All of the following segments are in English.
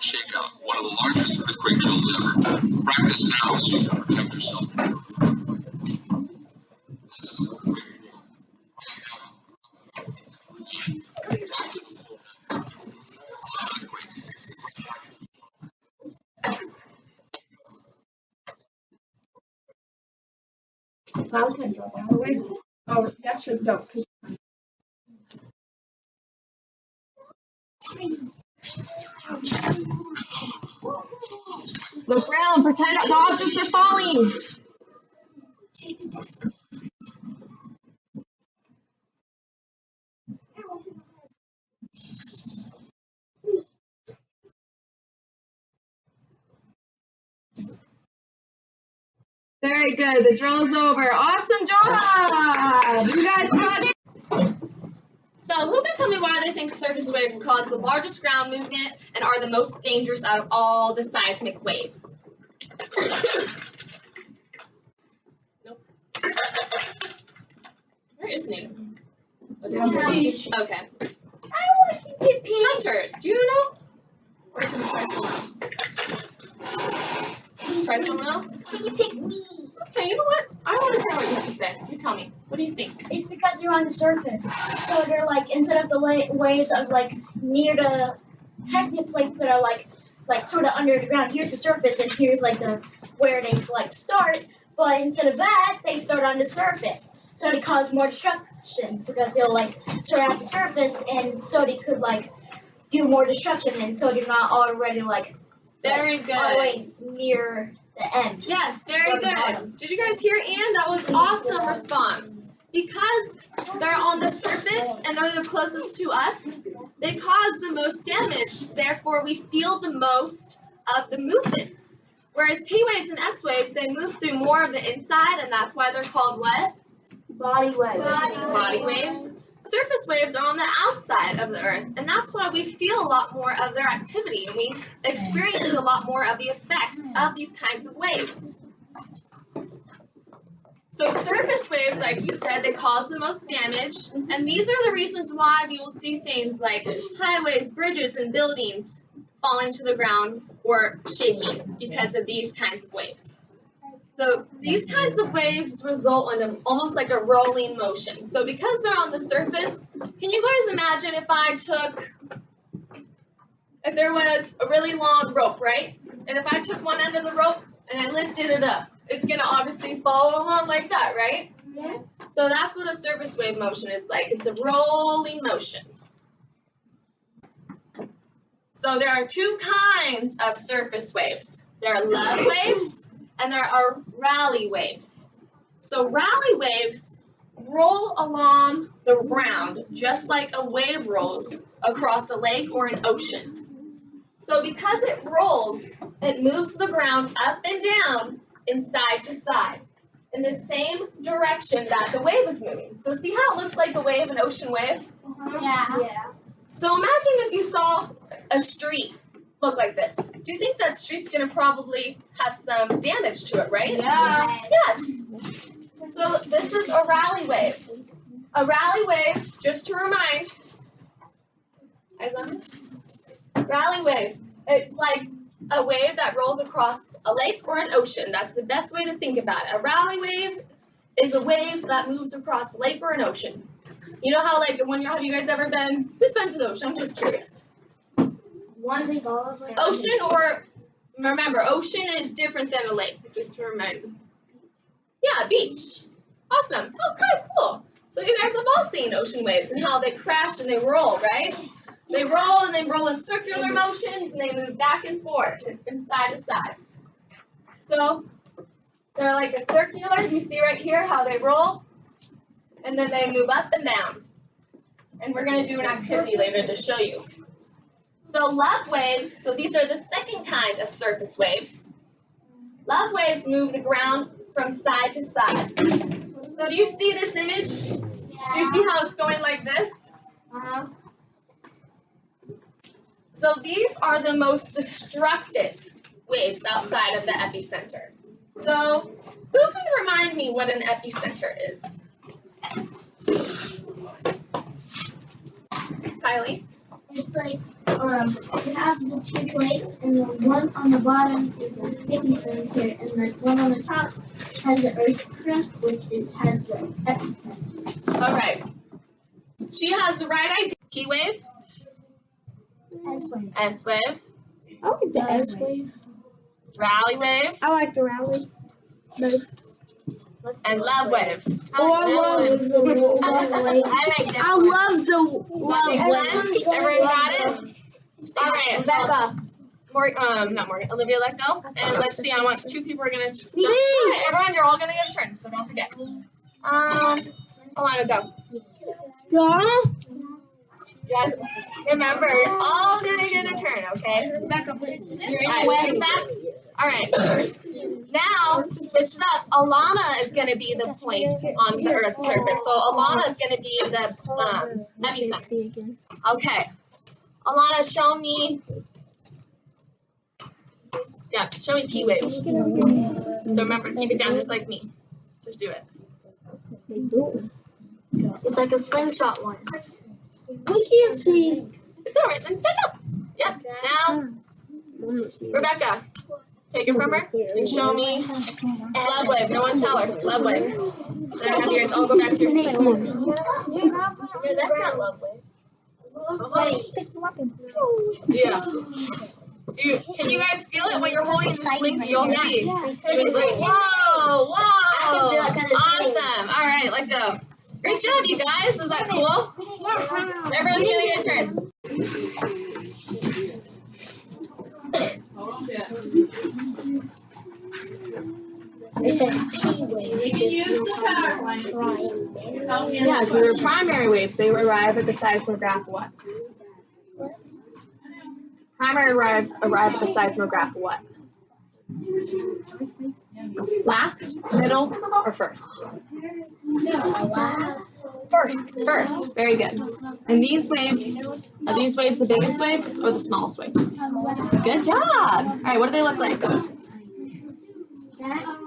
shakeout, one of the largest earthquake drills ever. Practice now so you can protect yourself. This is an earthquake drill. Cloud can drop all the way. Oh, that should go. Look around, pretend the objects are falling. Take the desk. Very good. The drill is over. Awesome job. You guys got it. So who can tell me why they think surface waves cause the largest ground movement and are the most dangerous out of all the seismic waves? Nope. Where is Nate? Okay. I want to get paid. Hunter, do you know? Or should we try someone else? Try someone else? Can you pick me? Okay, you know what? I want to hear what you have to say. You tell me. What do you think? It's because they're on the surface. So they're like, instead of the waves are like near the tectonic plates that are like sort of under the ground, here's the surface and here's like the where they like start. But instead of that, they start on the surface. So they cause more destruction because they'll like start at the surface and so they could like do more destruction and so they're not already like Very good. all the way near the end. Yes, very Or the good. bottom. Did you guys hear Anne? That was awesome response. Because they're on the surface and they're the closest to us, they cause the most damage. Therefore, we feel the most of the movements. Whereas P waves and S waves, they move through more of the inside, and that's why they're called what? Body waves. Body waves. Surface waves are on the outside of the Earth, and that's why we feel a lot more of their activity, and we experience a lot more of the effects of these kinds of waves. So surface waves, like you said, they cause the most damage, and these are the reasons why we will see things like highways, bridges, and buildings falling to the ground or shaking because of these kinds of waves. So these kinds of waves result in almost like a rolling motion. So because they're on the surface, can you guys imagine if there was a really long rope, right? And if I took one end of the rope and I lifted it up, it's going to obviously follow along like that, right? Yes. So that's what a surface wave motion is like. It's a rolling motion. So there are two kinds of surface waves. There are love waves and there are rally waves. So rally waves roll along the ground just like a wave rolls across a lake or an ocean. So because it rolls, it moves the ground up and down and side to side in the same direction that the wave is moving. So see how it looks like a wave, an ocean wave? Yeah. So imagine if you saw a street look like this. Do you think that street's going to probably have some damage to it, right? Yeah. Yes. So this is a rally wave. A rally wave, just to remind, eyes on me? Rally wave. It's like a wave that rolls across a lake or an ocean. That's the best way to think about it. A rally wave is a wave that moves across a lake or an ocean. You know how, like, have you guys ever been, who's been to the ocean? I'm just curious. Ocean or, remember, ocean is different than a lake, just to remember. Yeah, beach. Awesome. Okay, cool. So you guys have all seen ocean waves and how they crash and they roll, right? They roll and they roll in circular motion and they move back and forth and side to side. So they're like a circular, you see right here how they roll, and then they move up and down. And we're going to do an activity later to show you. So love waves, so these are the second kind of surface waves. Love waves move the ground from side to side. So do you see this image? Do you see how it's going like this? So these are the most destructive waves outside of the epicenter. So who can remind me what an epicenter is? Kylie? It's like you have the two plates, and the one on the bottom is the epicenter, and the one on the top has the earth crust, which has the epicenter. All right. She has the right idea. P wave. S-wave. S wave. I like the S wave. Rally wave. I like the rally. And love wave. Oh, I love the love wave. I like that. I love the That makes love sense. wave. Everyone got it? All right. Becca. Not Morgan. Olivia, let go. And let's see. I want two people are gonna. Right, everyone, you're all gonna get a turn, so don't forget. Alana, go. Duh. You guys, remember, you're all gonna get a turn, okay? Becca, All right, sit back. All right. Now, to switch it up, Alana is going to be the point on the Earth's surface. So Alana is going to be the epicenter. Okay. Alana, show me. Yeah, show me P wave. So remember, keep it down just like me. Just do it. It's like a slingshot one. We can't see. It's all right. Then check up. Yep. Now, Rebecca, take it from her and show me love wave. No one tell her. Love wave. Then have yours all go back to your seat. No, that's not love wave. Yeah. Can you guys feel it when you're holding the sling? You'll see. It's like, whoa, whoa. Awesome. All right, let go. Great job, you guys. Is that cool? Everyone's going to get a turn. It says P wave. Yeah, because they're primary waves. They arrive at the seismograph what? Primary waves arrive at the seismograph what? Last, middle, or first? First. Very good. And these waves, are these waves the biggest waves or the smallest waves? Good job. All right, what do they look like?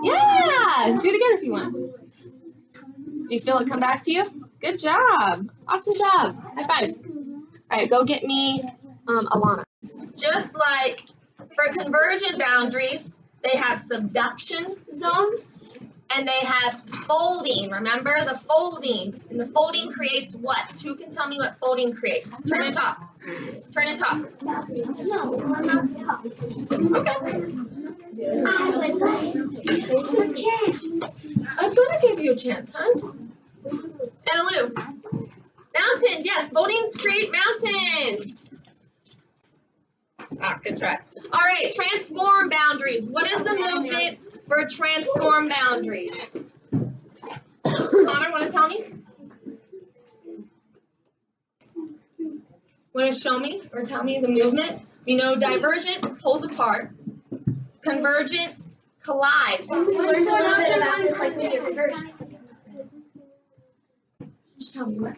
Yeah, do it again if you want. Do you feel it come back to you? Good job. Awesome job. High five. All right, go get me Alana. Just like for convergent boundaries, they have subduction zones and they have folding. Remember the folding. And the folding creates what? Who can tell me what folding creates? Turn and talk. Turn and talk. Okay. I'm gonna give you a chance, hon. Annalou. Mountains, yes, foldings create mountains. Ah, good try. All right, transform boundaries. What is the movement for transform boundaries? Connor, want to tell me? Want to show me or tell me the movement? We know divergent pulls apart. Convergent collides. Learn a little bit about this, like when you're reversing. Just tell me what.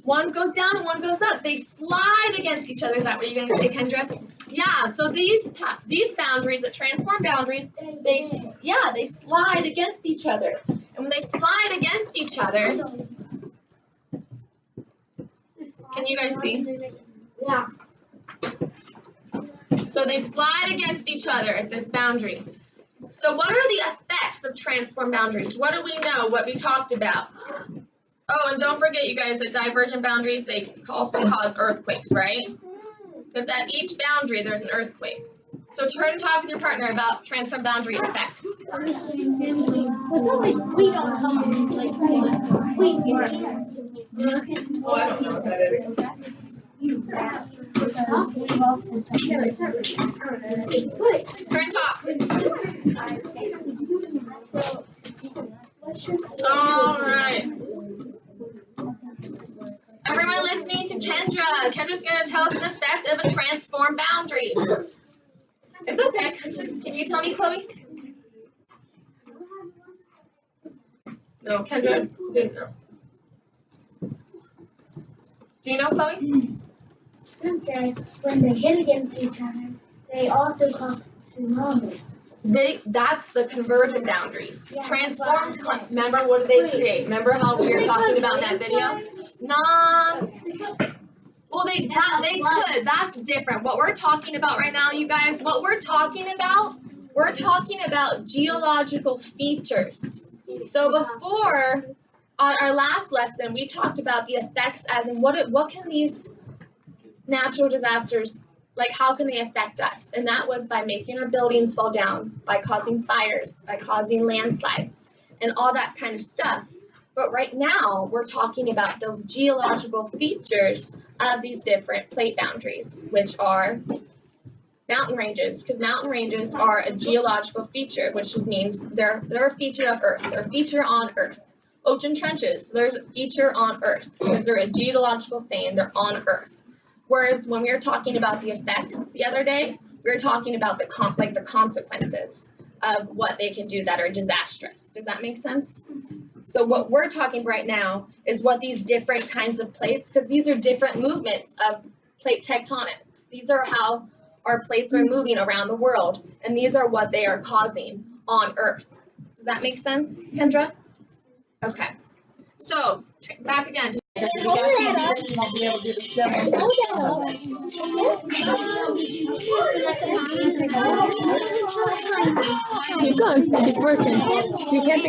One goes down and one goes up. They slide against each other. Is that what you're going to say, Kendra? Yeah. So these boundaries, that transform boundaries, they slide against each other. And when they slide against each other, can you guys see? Yeah. So they slide against each other at this boundary. So what are the effects of transform boundaries? What do we know? What we talked about? Oh, and don't forget, you guys, that divergent boundaries, they also cause earthquakes, right? Because at each boundary, there's an earthquake. So turn and talk with your partner about transform boundary effects. We don't know. Oh, I don't know what that is. Turn and talk. All right. Everyone listening to Kendra. Kendra's going to tell us the effect of a transform boundary. It's okay. Can you tell me, Chloe? No, Kendra didn't know. Do you know, Chloe? When they hit against each other, they also cause tsunamis. That's the convergent boundaries. Yeah. Transform, remember what did they create? Remember how we were talking about in that video? Well, they could. That's different. What we're talking about right now, you guys, we're talking about geological features. So before, on our last lesson, we talked about the effects as in what can these natural disasters, like how can they affect us? And that was by making our buildings fall down, by causing fires, by causing landslides, and all that kind of stuff. But right now, we're talking about the geological features of these different plate boundaries, which are mountain ranges, because mountain ranges are a geological feature, which just means they're a feature of Earth. They're a feature on Earth. Ocean trenches, they're a feature on Earth, because they're a geological thing. They're on Earth. Whereas when we were talking about the effects the other day, we were talking about the consequences of what they can do that are disastrous. Does that make sense? So what we're talking right now is what these different kinds of plates, because these are different movements of plate tectonics. These are how our plates are moving around the world, and these are what they are causing on Earth. Does that make sense, Kendra? Okay. So back again. Keep going. Keep working. You can't be.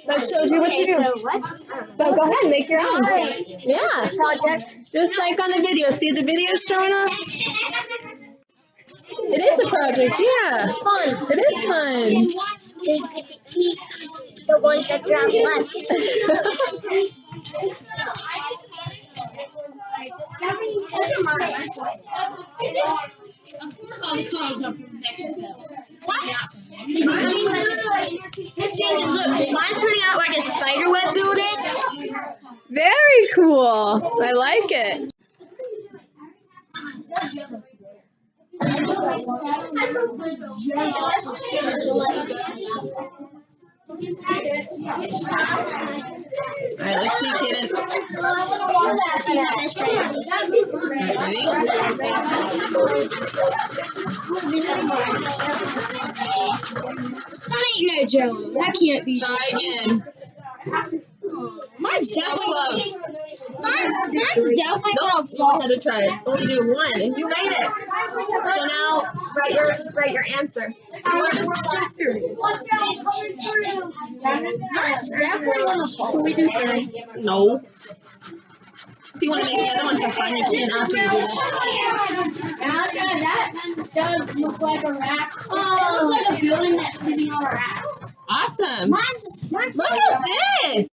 That shows you what to do. So go ahead, make your own. Yeah. Project. Just like on the video. See the video showing us? It is a project, yeah. Fun. It is fun. The ones that you have left. This changes. Look, mine's turning out like a spiderweb building. Very cool. I like it. Alright, let's see, kids. Ready? That ain't no joke. That can't be. Try again. Mine's So definitely. close. Mine's definitely Nope, gonna you fall. only had to try it. Only do one, and you made it. So now, write your answer. Mine's definitely gonna fall. Can we do three? No. If you want to make the other one for fun, you can after you do that. That does look like a rat. It looks like a building that's sitting on a rat. Awesome. Mine's Look at this.